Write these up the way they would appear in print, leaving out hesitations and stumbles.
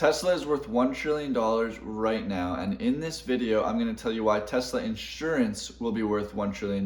Tesla is worth $1 trillion right now, and in this video, I'm going to tell you why Tesla insurance will be worth $1 trillion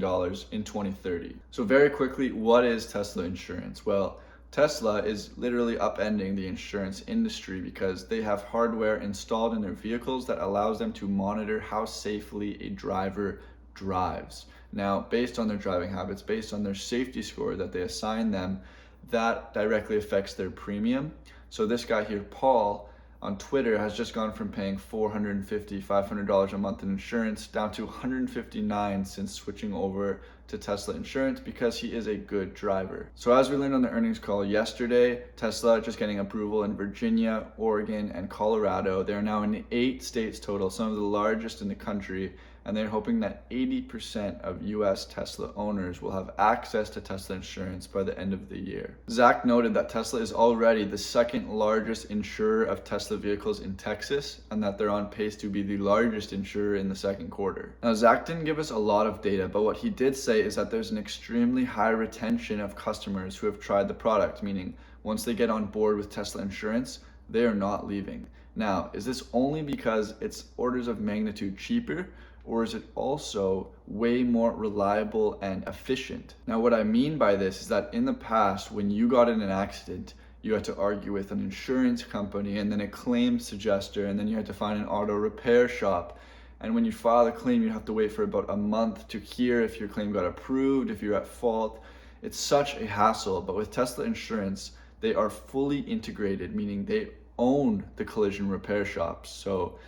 in 2030. So very quickly, what is Tesla insurance? Well, Tesla is literally upending the insurance industry because they have hardware installed in their vehicles that allows them to monitor how safely a driver drives. Now, based on their driving habits, based on their safety score that they assign them, that directly affects their premium. So this guy here, Paul, on Twitter has just gone from paying $450, $500 a month in insurance down to $159 since switching over to Tesla insurance because he is a good driver. So as we learned on the earnings call yesterday, Tesla just getting approval in Virginia, Oregon, and Colorado. They're now in 8 states total, some of the largest in the country, and they're hoping that 80% of US Tesla owners will have access to Tesla insurance by the end of the year. Zach noted that Tesla is already the second largest insurer of Tesla vehicles in Texas, and that they're on pace to be the largest insurer in the second quarter. Now, Zach didn't give us a lot of data, but what he did say is that there's an extremely high retention of customers who have tried the product, meaning once they get on board with Tesla insurance, they are not leaving. Now, is this only because it's orders of magnitude cheaper, or is it also way more reliable and efficient? Now, what I mean by this is that in the past, when you got in an accident, you had to argue with an insurance company and then a claims adjuster, and then you had to find an auto repair shop. And when you file a claim, you have to wait for about a month to hear if your claim got approved, if you're at fault. It's such a hassle, but with Tesla insurance, they are fully integrated, meaning they own the collision repair shops. So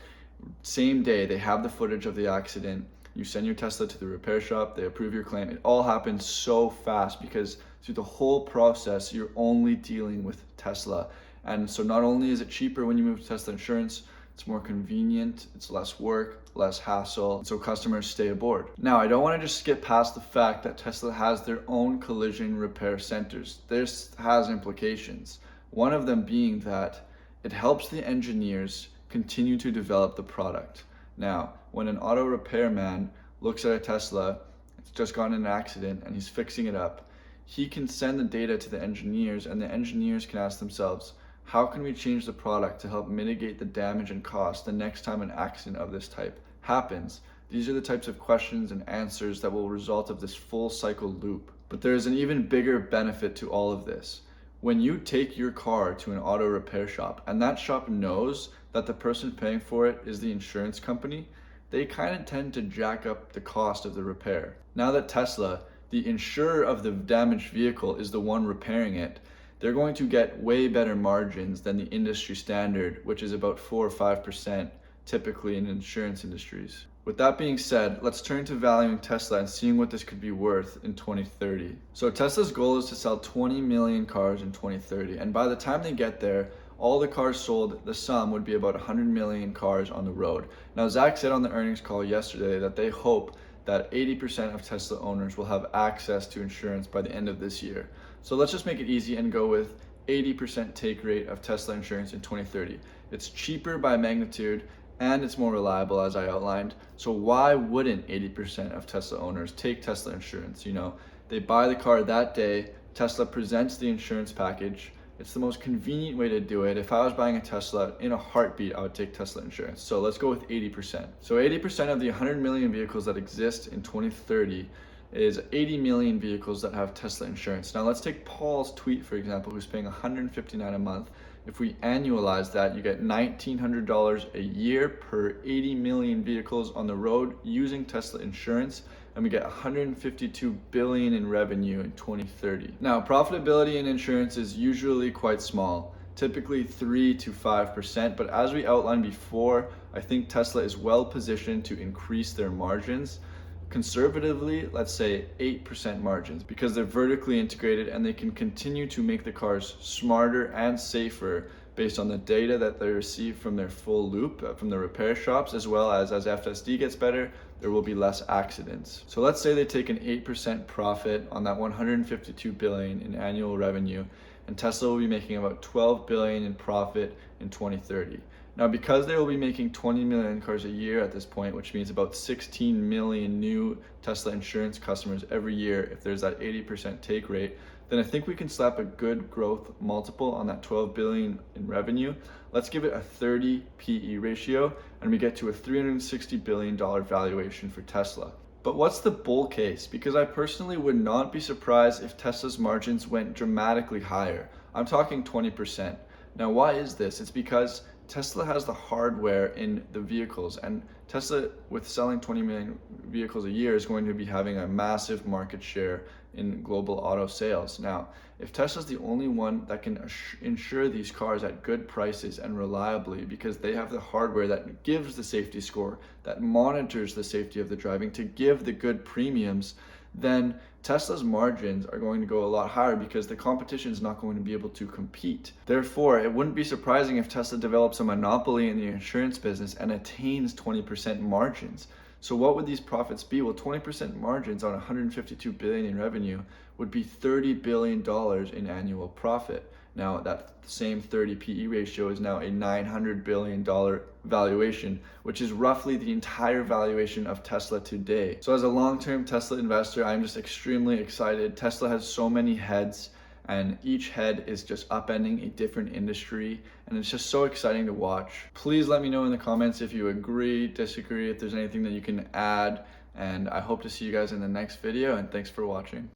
same day, they have the footage of the accident. You send your Tesla to the repair shop, they approve your claim. It all happens so fast because through the whole process, you're only dealing with Tesla. And so not only is it cheaper when you move to Tesla insurance, it's more convenient, it's less work, less hassle, so customers stay aboard. Now, I don't want to just skip past the fact that Tesla has their own collision repair centers. This has implications. One of them being that it helps the engineers continue to develop the product. Now, when an auto repairman looks at a Tesla, it's just gotten in an accident and he's fixing it up, he can send the data to the engineers, and the engineers can ask themselves, how can we change the product to help mitigate the damage and cost the next time an accident of this type happens? These are the types of questions and answers that will result of this full cycle loop. But there is an even bigger benefit to all of this. When you take your car to an auto repair shop and that shop knows that the person paying for it is the insurance company, they kind of tend to jack up the cost of the repair. Now that Tesla, the insurer of the damaged vehicle, is the one repairing it, they're going to get way better margins than the industry standard, which is about 4 or 5% typically in insurance industries. With that being said, let's turn to valuing Tesla and seeing what this could be worth in 2030. So Tesla's goal is to sell 20 million cars in 2030, and by the time they get there, all the cars sold, the sum would be about 100 million cars on the road. Now, Zach said on the earnings call yesterday that they hope that 80% of Tesla owners will have access to insurance by the end of this year. So let's just make it easy and go with 80% take rate of Tesla insurance in 2030. It's cheaper by magnitude and it's more reliable, as I outlined. So why wouldn't 80% of Tesla owners take Tesla insurance? You know, they buy the car that day, Tesla presents the insurance package. It's the most convenient way to do it. If I was buying a Tesla, in a heartbeat, I would take Tesla insurance. So let's go with 80%. So 80% of the 100 million vehicles that exist in 2030 is 80 million vehicles that have Tesla insurance. Now let's take Paul's tweet, for example, who's paying $159 a month. If we annualize that, you get $1,900 a year per 80 million vehicles on the road using Tesla insurance, and we get 152 billion in revenue in 2030. Now, profitability in insurance is usually quite small, typically 3 to 5%, but as we outlined before, I think Tesla is well positioned to increase their margins. Conservatively, let's say 8% margins, because they're vertically integrated and they can continue to make the cars smarter and safer based on the data that they receive from their full loop, from the repair shops, as well as FSD gets better, there will be less accidents. So let's say they take an 8% profit on that 152 billion in annual revenue, and Tesla will be making about 12 billion in profit in 2030. Now, because they will be making 20 million cars a year at this point, which means about 16 million new Tesla insurance customers every year, if there's that 80% take rate, then I think we can slap a good growth multiple on that 12 billion in revenue. Let's give it a 30 PE ratio, and we get to a $360 billion valuation for Tesla. But what's the bull case? Because I personally would not be surprised if Tesla's margins went dramatically higher. I'm talking 20%. Now, why is this? It's because Tesla has the hardware in the vehicles, and Tesla, with selling 20 million vehicles a year, is going to be having a massive market share in global auto sales. Now, if Tesla's the only one that can insure these cars at good prices and reliably, because they have the hardware that gives the safety score, that monitors the safety of the driving to give the good premiums, then Tesla's margins are going to go a lot higher because the competition is not going to be able to compete. Therefore, it wouldn't be surprising if Tesla develops a monopoly in the insurance business and attains 20% margins. So what would these profits be? Well, 20% margins on 152 billion in revenue would be $30 billion in annual profit. Now, that same 30 PE ratio is now a $900 billion valuation, which is roughly the entire valuation of Tesla today. So as a long-term Tesla investor, I'm just extremely excited. Tesla has so many heads, and each head is just upending a different industry, and it's just so exciting to watch. Please let me know in the comments if you agree, disagree, if there's anything that you can add, and I hope to see you guys in the next video, and thanks for watching.